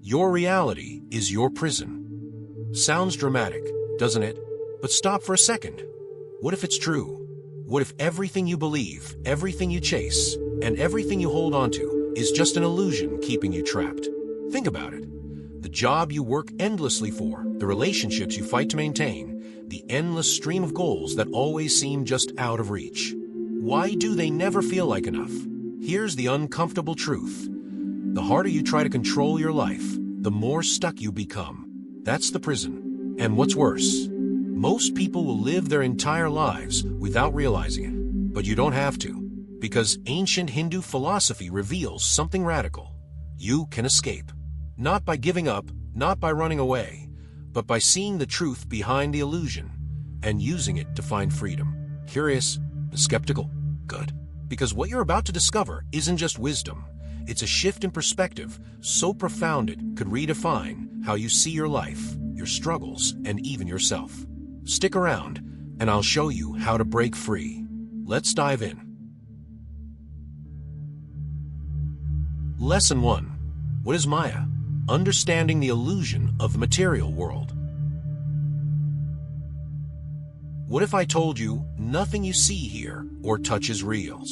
Your reality is your prison. Sounds dramatic, doesn't it? But stop for a second. What if it's true? What if everything you believe, everything you chase, and everything you hold onto is just an illusion keeping you trapped? Think about it. The job you work endlessly for, the relationships you fight to maintain, the endless stream of goals that always seem just out of reach. Why do they never feel like enough? Here's the uncomfortable truth. The harder you try to control your life, the more stuck you become. That's the prison. And what's worse, most people will live their entire lives without realizing it. But you don't have to, because ancient Hindu philosophy reveals something radical. You can escape. Not by giving up, not by running away, but by seeing the truth behind the illusion and using it to find freedom. Curious? Skeptical? Good. Because what you're about to discover isn't just wisdom. It's a shift in perspective so profound it could redefine how you see your life, your struggles, and even yourself. Stick around, and I'll show you how to break free. Let's dive in. Lesson 1. What is Maya? Understanding the illusion of the material world. What if I told you nothing you see here or touch is real?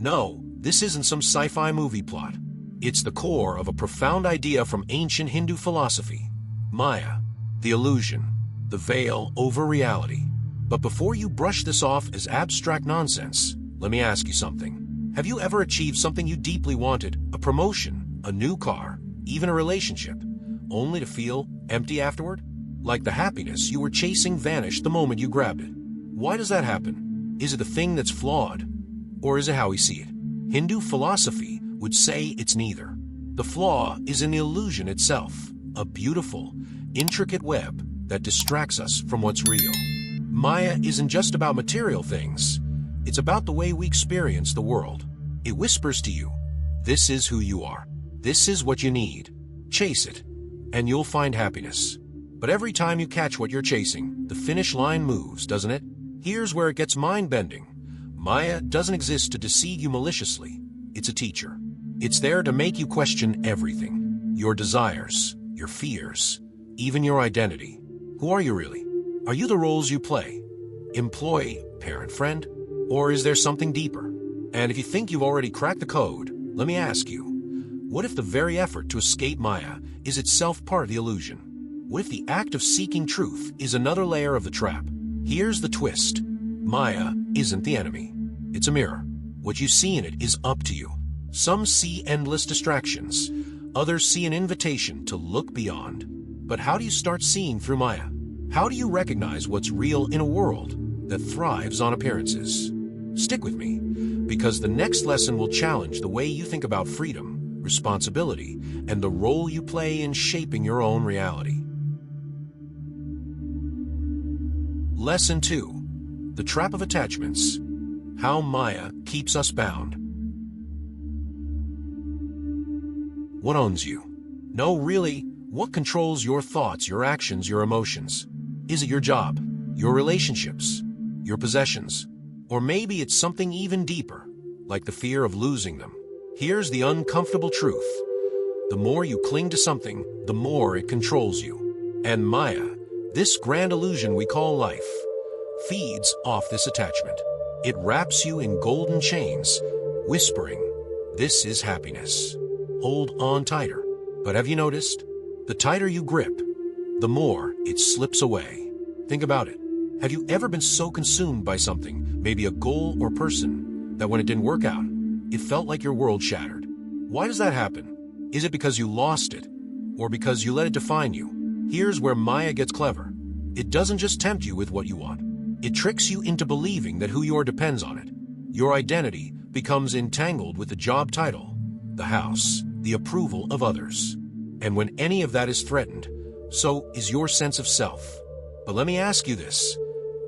No, this isn't some sci-fi movie plot. It's the core of a profound idea from ancient Hindu philosophy. Maya, the illusion, the veil over reality. But before you brush this off as abstract nonsense, let me ask you something. Have you ever achieved something you deeply wanted, a promotion, a new car, even a relationship, only to feel empty afterward? Like the happiness you were chasing vanished the moment you grabbed it. Why does that happen? Is it the thing that's flawed? Or is it how we see it? Hindu philosophy would say it's neither. The flaw is in the illusion itself, a beautiful, intricate web that distracts us from what's real. Maya isn't just about material things. It's about the way we experience the world. It whispers to you, this is who you are. This is what you need. Chase it, and you'll find happiness. But every time you catch what you're chasing, the finish line moves, doesn't it? Here's where it gets mind-bending. Maya doesn't exist to deceive you maliciously. It's a teacher. It's there to make you question everything. Your desires, your fears, even your identity. Who are you really? Are you the roles you play? Employee, parent, friend? Or is there something deeper? And if you think you've already cracked the code, let me ask you, what if the very effort to escape Maya is itself part of the illusion? What if the act of seeking truth is another layer of the trap? Here's the twist. Maya isn't the enemy. It's a mirror. What you see in it is up to you. Some see endless distractions. Others see an invitation to look beyond. But how do you start seeing through Maya? How do you recognize what's real in a world that thrives on appearances? Stick with me, because the next lesson will challenge the way you think about freedom, responsibility, and the role you play in shaping your own reality. Lesson 2. The Trap of Attachments. How Maya keeps us bound. What owns you? No, really, what controls your thoughts, your actions, your emotions? Is it your job, your relationships, your possessions? Or maybe it's something even deeper, like the fear of losing them. Here's the uncomfortable truth. The more you cling to something, the more it controls you. And Maya, this grand illusion we call life, feeds off this attachment. It wraps you in golden chains, whispering, this is happiness. Hold on tighter. But have you noticed? The tighter you grip, the more it slips away. Think about it. Have you ever been so consumed by something, maybe a goal or person, that when it didn't work out, it felt like your world shattered? Why does that happen? Is it because you lost it, or because you let it define you? Here's where Maya gets clever. It doesn't just tempt you with what you want. It tricks you into believing that who you are depends on it. Your identity becomes entangled with the job title, the house, the approval of others. And when any of that is threatened, so is your sense of self. But let me ask you this.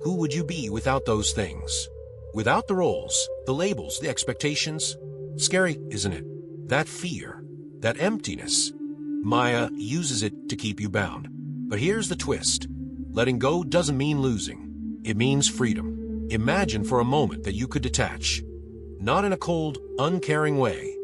Who would you be without those things? Without the roles, the labels, the expectations? Scary, isn't it? That fear, that emptiness. Maya uses it to keep you bound. But here's the twist. Letting go doesn't mean losing. It means freedom. Imagine for a moment that you could detach. Not in a cold, uncaring way,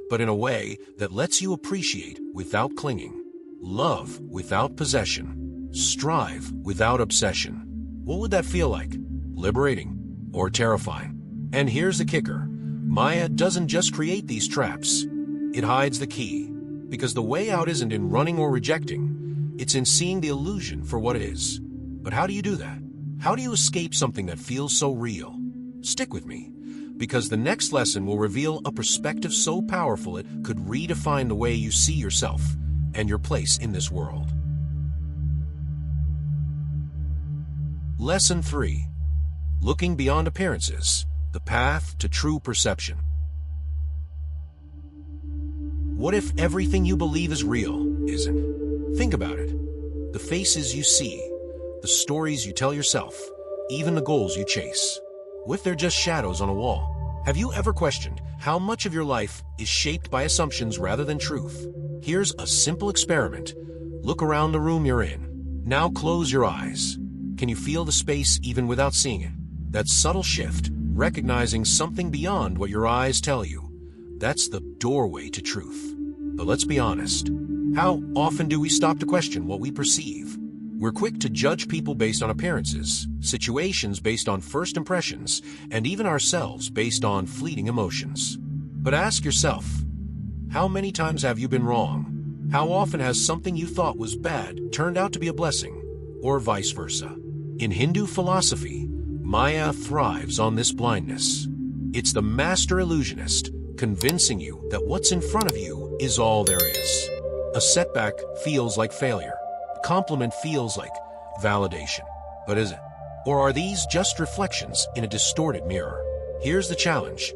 but in a way that lets you appreciate without clinging. Love without possession. Strive without obsession. What would that feel like? Liberating or terrifying? And here's the kicker. Maya doesn't just create these traps. It hides the key. Because the way out isn't in running or rejecting. It's in seeing the illusion for what it is. But how do you do that? How do you escape something that feels so real? Stick with me, because the next lesson will reveal a perspective so powerful it could redefine the way you see yourself and your place in this world. Lesson 3. Looking beyond appearances, the path to true perception. What if everything you believe is real isn't? Think about it. The faces you see, the stories you tell yourself, even the goals you chase. What if they're just shadows on a wall? Have you ever questioned how much of your life is shaped by assumptions rather than truth? Here's a simple experiment. Look around the room you're in. Now close your eyes. Can you feel the space even without seeing it? That subtle shift, recognizing something beyond what your eyes tell you. That's the doorway to truth. But let's be honest. How often do we stop to question what we perceive? We're quick to judge people based on appearances, situations based on first impressions, and even ourselves based on fleeting emotions. But ask yourself, how many times have you been wrong? How often has something you thought was bad turned out to be a blessing, or vice versa? In Hindu philosophy, Maya thrives on this blindness. It's the master illusionist convincing you that what's in front of you is all there is. A setback feels like failure. A compliment feels like validation. But is it? Or are these just reflections in a distorted mirror? Here's the challenge.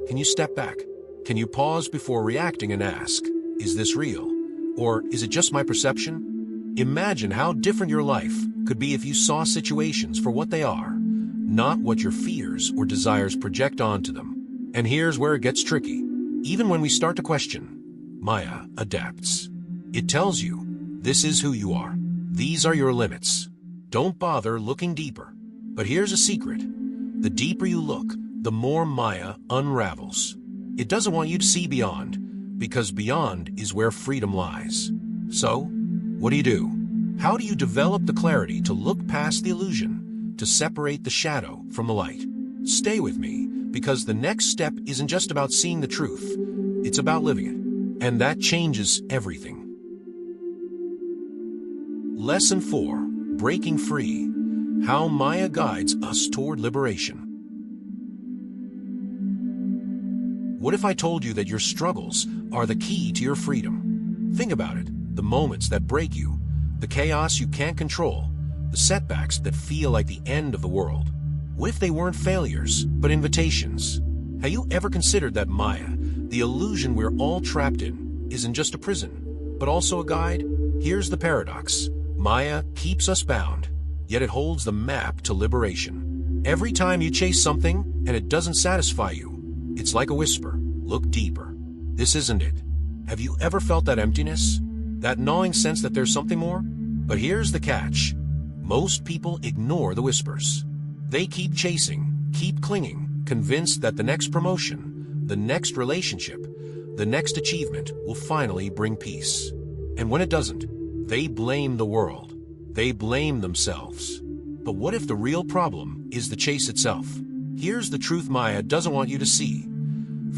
Can you step back? Can you pause before reacting and ask, is this real? Or is it just my perception? Imagine how different your life could be if you saw situations for what they are, not what your fears or desires project onto them. And here's where it gets tricky. Even when we start to question, Maya adapts. It tells you, this is who you are. These are your limits. Don't bother looking deeper. But here's a secret. The deeper you look, the more Maya unravels. It doesn't want you to see beyond, because beyond is where freedom lies. So, what do? How do you develop the clarity to look past the illusion, to separate the shadow from the light? Stay with me, because the next step isn't just about seeing the truth, it's about living it. And that changes everything. Lesson 4. Breaking Free. How Maya guides us toward liberation. What if I told you that your struggles are the key to your freedom? Think about it. The moments that break you, the chaos you can't control, the setbacks that feel like the end of the world. What if they weren't failures, but invitations? Have you ever considered that Maya, the illusion we're all trapped in, isn't just a prison, but also a guide? Here's the paradox. Maya keeps us bound, yet it holds the map to liberation. Every time you chase something and it doesn't satisfy you, it's like a whisper. Look deeper. This isn't it. Have you ever felt that emptiness? That gnawing sense that there's something more? But here's the catch. Most people ignore the whispers. They keep chasing, keep clinging, convinced that the next promotion, the next relationship, the next achievement will finally bring peace. And when it doesn't, they blame the world. They blame themselves. But what if the real problem is the chase itself? Here's the truth Maya doesn't want you to see.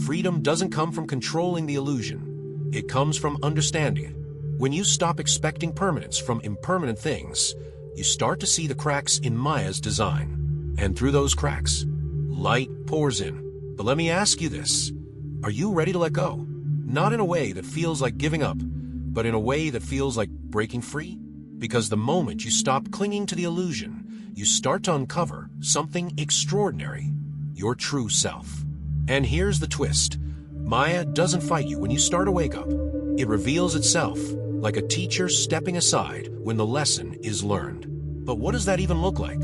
Freedom doesn't come from controlling the illusion. It comes from understanding it. When you stop expecting permanence from impermanent things, you start to see the cracks in Maya's design. And through those cracks, light pours in. But let me ask you this. Are you ready to let go? Not in a way that feels like giving up, but in a way that feels like breaking free? Because the moment you stop clinging to the illusion, you start to uncover something extraordinary, your true self. And here's the twist. Maya doesn't fight you when you start to wake up. It reveals itself, like a teacher stepping aside when the lesson is learned. But what does that even look like?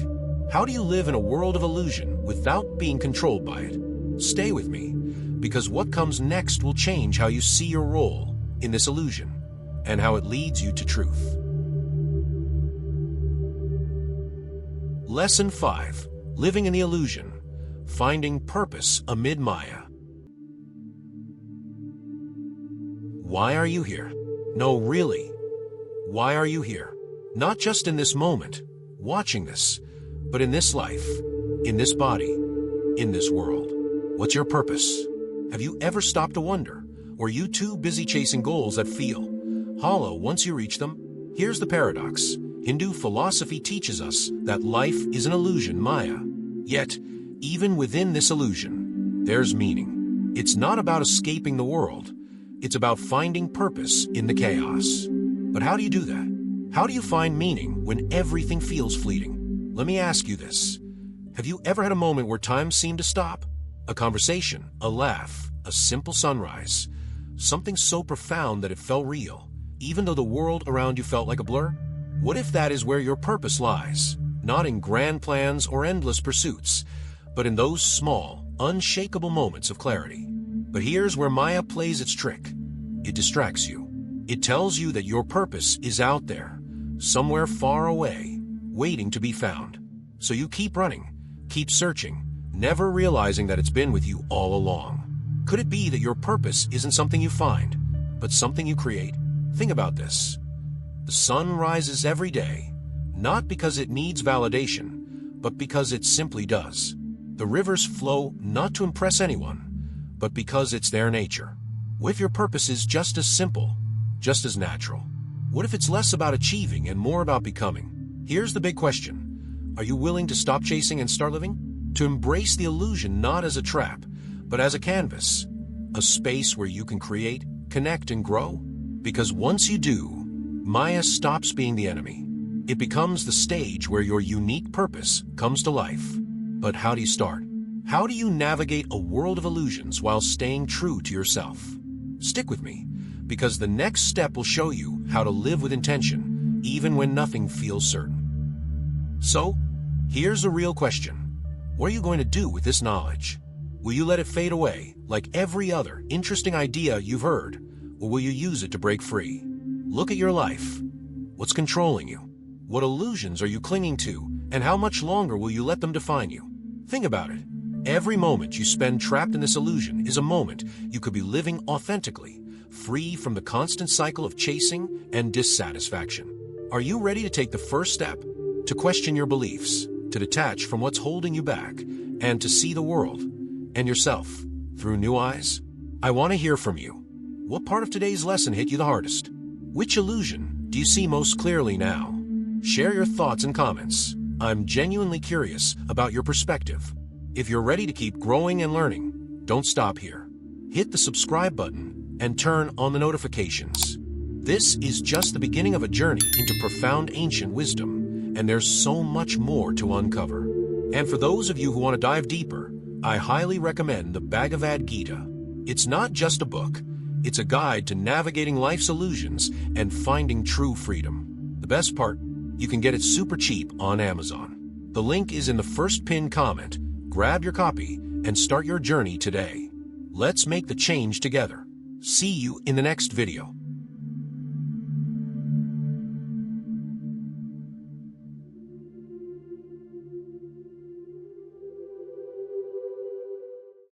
How do you live in a world of illusion without being controlled by it? Stay with me, because what comes next will change how you see your role in this illusion and how it leads you to truth. Lesson 5. Living in the Illusion. Finding Purpose Amid Maya. Why are you here? No, really. Why are you here? Not just in this moment, watching this, but in this life, in this body, in this world. What's your purpose? Have you ever stopped to wonder? Or are you too busy chasing goals that feel hollow once you reach them? Here's the paradox. Hindu philosophy teaches us that life is an illusion, Maya. Yet, even within this illusion, there's meaning. It's not about escaping the world. It's about finding purpose in the chaos. But how do you do that? How do you find meaning when everything feels fleeting? Let me ask you this. Have you ever had a moment where time seemed to stop? A conversation, a laugh, a simple sunrise. Something so profound that it felt real, even though the world around you felt like a blur? What if that is where your purpose lies? Not in grand plans or endless pursuits, but in those small, unshakable moments of clarity. But here's where Maya plays its trick. It distracts you. It tells you that your purpose is out there, somewhere far away, waiting to be found. So you keep running, keep searching, never realizing that it's been with you all along. Could it be that your purpose isn't something you find, but something you create? Think about this. The sun rises every day, not because it needs validation, but because it simply does. The rivers flow not to impress anyone, but because it's their nature. What if your purpose is just as simple, just as natural? What if it's less about achieving and more about becoming? Here's the big question. Are you willing to stop chasing and start living? To embrace the illusion not as a trap, but as a canvas, a space where you can create, connect, and grow? Because once you do, Maya stops being the enemy. It becomes the stage where your unique purpose comes to life. But how do you start? How do you navigate a world of illusions while staying true to yourself? Stick with me, because the next step will show you how to live with intention, even when nothing feels certain. So, here's a real question. What are you going to do with this knowledge? Will you let it fade away, like every other interesting idea you've heard, or will you use it to break free? Look at your life. What's controlling you? What illusions are you clinging to, and how much longer will you let them define you? Think about it. Every moment you spend trapped in this illusion is a moment you could be living authentically, free from the constant cycle of chasing and dissatisfaction. Are you ready to take the first step, to question your beliefs, to detach from what's holding you back, and to see the world and yourself through new eyes? I want to hear from you. What part of today's lesson hit you the hardest? Which illusion do you see most clearly now? Share your thoughts and comments. I'm genuinely curious about your perspective. If you're ready to keep growing and learning, don't stop here. Hit the subscribe button and turn on the notifications. This is just the beginning of a journey into profound ancient wisdom, and there's so much more to uncover. And for those of you who want to dive deeper, I highly recommend the Bhagavad Gita. It's not just a book. It's a guide to navigating life's illusions and finding true freedom. The best part, you can get it super cheap on Amazon. The link is in the first pinned comment. Grab your copy and start your journey today. Let's make the change together. See you in the next video.